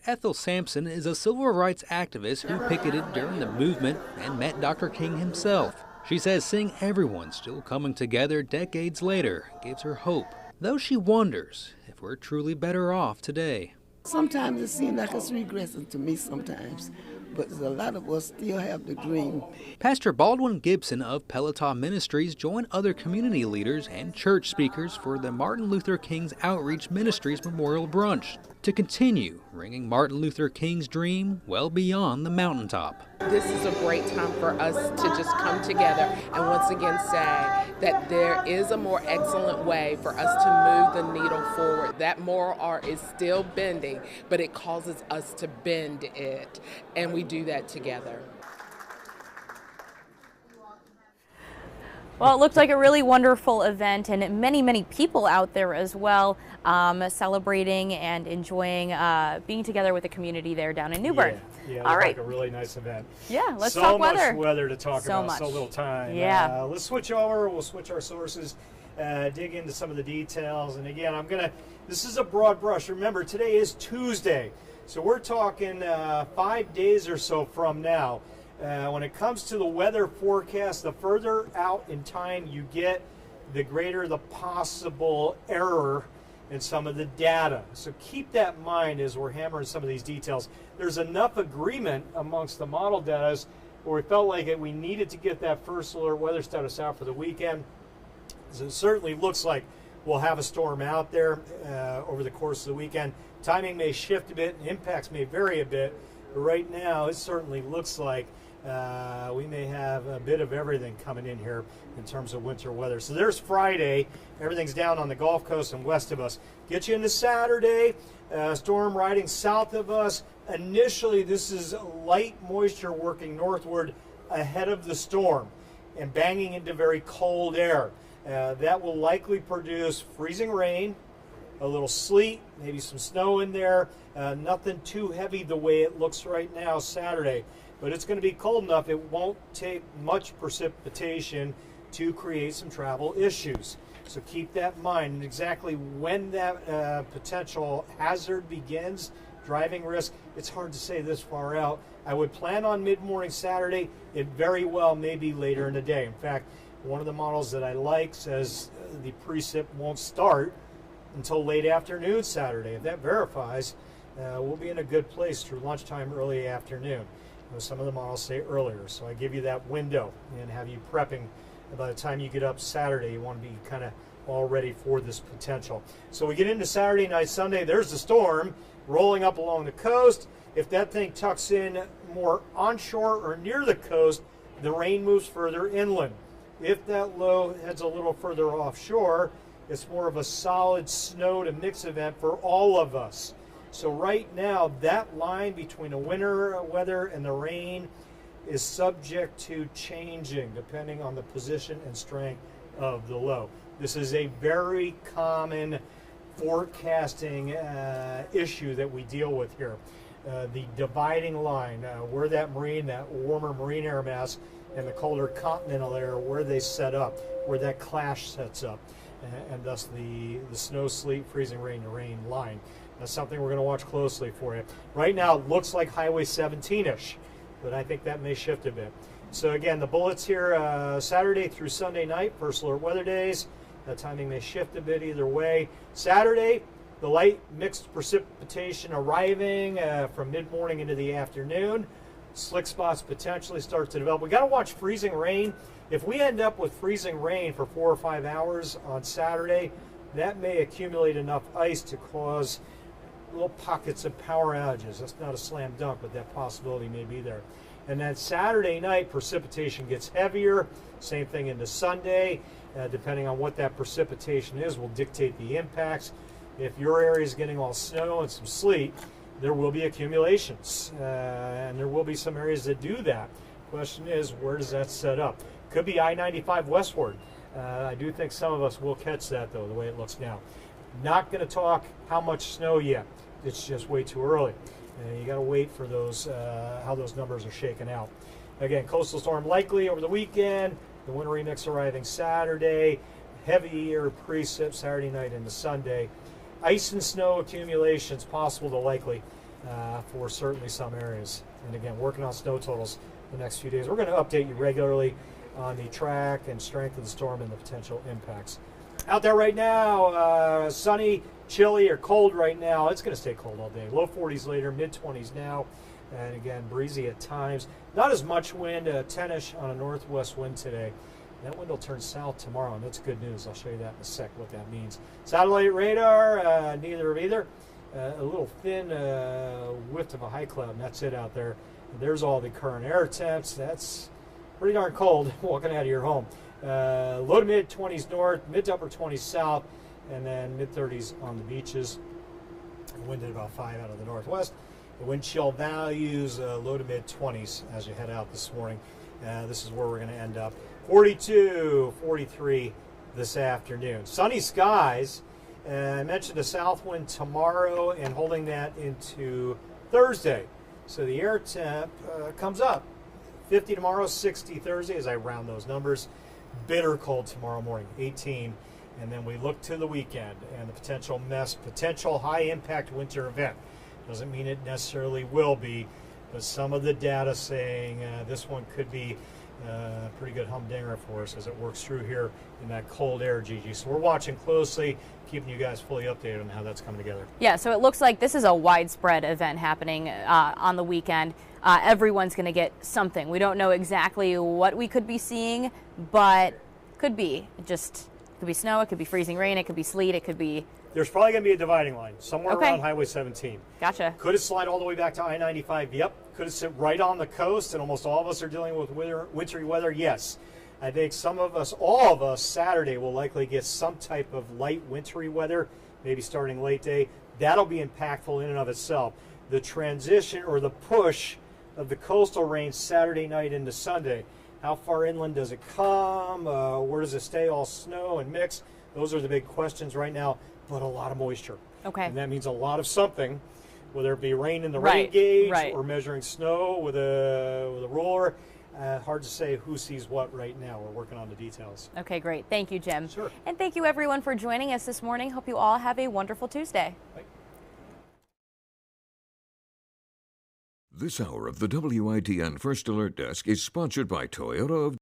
Ethel Sampson is a civil rights activist who picketed during the movement and met Dr. King himself. She says seeing everyone still coming together decades later gives her hope, though she wonders if we're truly better off today. Sometimes it seems like it's regressing to me sometimes, but a lot of us still have the dream. Pastor Baldwin Gibson of Peloton Ministries joined other community leaders and church speakers for the Martin Luther King's Outreach Ministries Memorial Brunch to continue ringing Martin Luther King's dream well beyond the mountaintop. This is a great time for us to just come together and once again say that there is a more excellent way for us to move the needle forward. That moral arc is still bending, but it causes us to bend it, and we do that together. Well, it looked like a really wonderful event, and many people out there as well, celebrating and enjoying being together with the community there down in New Bern. Yeah, all right. Like a really nice event. Yeah, let's talk weather. So much weather to talk so about, much. so little time. Yeah. Let's switch over. We'll switch our sources, dig into some of the details. And again, this is a broad brush. Remember, today is Tuesday, so we're talking 5 days or so from now. When it comes to the weather forecast, the further out in time you get, the greater the possible error in some of the data. So keep that in mind as we're hammering some of these details. There's enough agreement amongst the model data where we felt like we needed to get that first alert weather status out for the weekend. So it certainly looks like we'll have a storm out there over the course of the weekend. Timing may shift a bit, and impacts may vary a bit, but right now it certainly looks like we may have a bit of everything coming in here in terms of winter weather. So there's Friday. Everything's down on the Gulf Coast and west of us. Get you into Saturday. Storm riding south of us. Initially, this is light moisture working northward ahead of the storm and banging into very cold air. That will likely produce freezing rain, a little sleet, maybe some snow in there. Nothing too heavy the way it looks right now Saturday. But it's going to be cold enough, it won't take much precipitation to create some travel issues. So keep that in mind. And exactly when that potential hazard begins, driving risk, it's hard to say this far out. I would plan on mid-morning Saturday. It very well may be later in the day. In fact, one of the models that I like says the precip won't start until late afternoon Saturday. If that verifies, we'll be in a good place through lunchtime, early afternoon. Some of the models say earlier, so I give you that window and have you prepping. By the time you get up Saturday, you want to be kind of all ready for this potential. So we get into Saturday night, Sunday, there's the storm rolling up along the coast. If that thing tucks in more onshore or near the coast, the rain moves further inland. If that low heads a little further offshore, it's more of a solid snow to mix event for all of us. So right now, that line between the winter weather and the rain is subject to changing depending on the position and strength of the low. This is a very common forecasting issue that we deal with here. The dividing line, where that warmer marine air mass and the colder continental air, where they set up, where that clash sets up, and thus the snow, sleet, freezing rain to rain line. That's something we're going to watch closely for you. Right now, it looks like Highway 17-ish, but I think that may shift a bit. So again, the bullets here, Saturday through Sunday night, first alert weather days. The timing may shift a bit either way. Saturday, the light mixed precipitation arriving from mid-morning into the afternoon. Slick spots potentially start to develop. We got to watch freezing rain. If we end up with freezing rain for 4 or 5 hours on Saturday, that may accumulate enough ice to cause little pockets of power outages. That's not a slam dunk, but that possibility may be there. And then Saturday night, precipitation gets heavier. Same thing into Sunday. Depending on what that precipitation is, will dictate the impacts. If your area is getting all snow and some sleet, there will be accumulations. And there will be some areas that do that. Question is, where does that set up? Could be I-95 westward. I do think some of us will catch that, though, the way it looks now. Not going to talk how much snow yet. It's just way too early. You got to wait for those how those numbers are shaken out. Again, coastal storm likely over the weekend. The winter remix arriving Saturday. Heavier precip Saturday night into Sunday. Ice and snow accumulations possible to likely for certainly some areas. And again, working on snow totals the next few days. We're going to update you regularly on the track and strength of the storm and the potential impacts. Out there right now, sunny, chilly, or cold right now. It's going to stay cold all day. Low 40s later, mid 20s now. And again, breezy at times. Not as much wind, 10-ish on a northwest wind today. That wind will turn south tomorrow, and that's good news. I'll show you that in a sec, what that means. Satellite radar, neither of either. A little thin whiff of a high cloud, and that's it out there. And there's all the current air temps. That's pretty darn cold walking out of your home. Low to mid 20s north, mid to upper 20s south, and then mid 30s on the beaches. Wind at about 5 out of the northwest. The wind chill values low to mid 20s as you head out this morning. This is where we're going to end up. 42, 43 this afternoon. Sunny skies. I mentioned a south wind tomorrow and holding that into Thursday. So the air temp comes up. 50 tomorrow, 60 Thursday as I round those numbers. Bitter cold tomorrow morning, 18. And then we look to the weekend and the potential high impact winter event. Doesn't mean it necessarily will be, but some of the data saying this one could be a pretty good humdinger for us as it works through here in that cold air, Gigi. So we're watching closely, keeping you guys fully updated on how that's coming together. Yeah, so it looks like this is a widespread event happening on the weekend. Everyone's going to get something. We don't know exactly what we could be seeing, but could be snow, it could be freezing rain, it could be sleet, it could be... There's probably going to be a dividing line somewhere around Highway 17. Gotcha. Could it slide all the way back to I-95? Yep. Could it sit right on the coast and almost all of us are dealing with wintry weather? Yes. I think all of us, Saturday will likely get some type of light wintry weather, maybe starting late day. That'll be impactful in and of itself. The transition or the push of the coastal range Saturday night into Sunday. How far inland does it come? Where does it stay? All snow and mix? Those are the big questions right now, but a lot of moisture. Okay. And that means a lot of something, whether it be rain in the rain gauge or measuring snow with a ruler. Hard to say who sees what right now. We're working on the details. Okay, great. Thank you, Jim. Sure. And thank you, everyone, for joining us this morning. Hope you all have a wonderful Tuesday. Bye. This hour of the WITN First Alert Desk is sponsored by Toyota of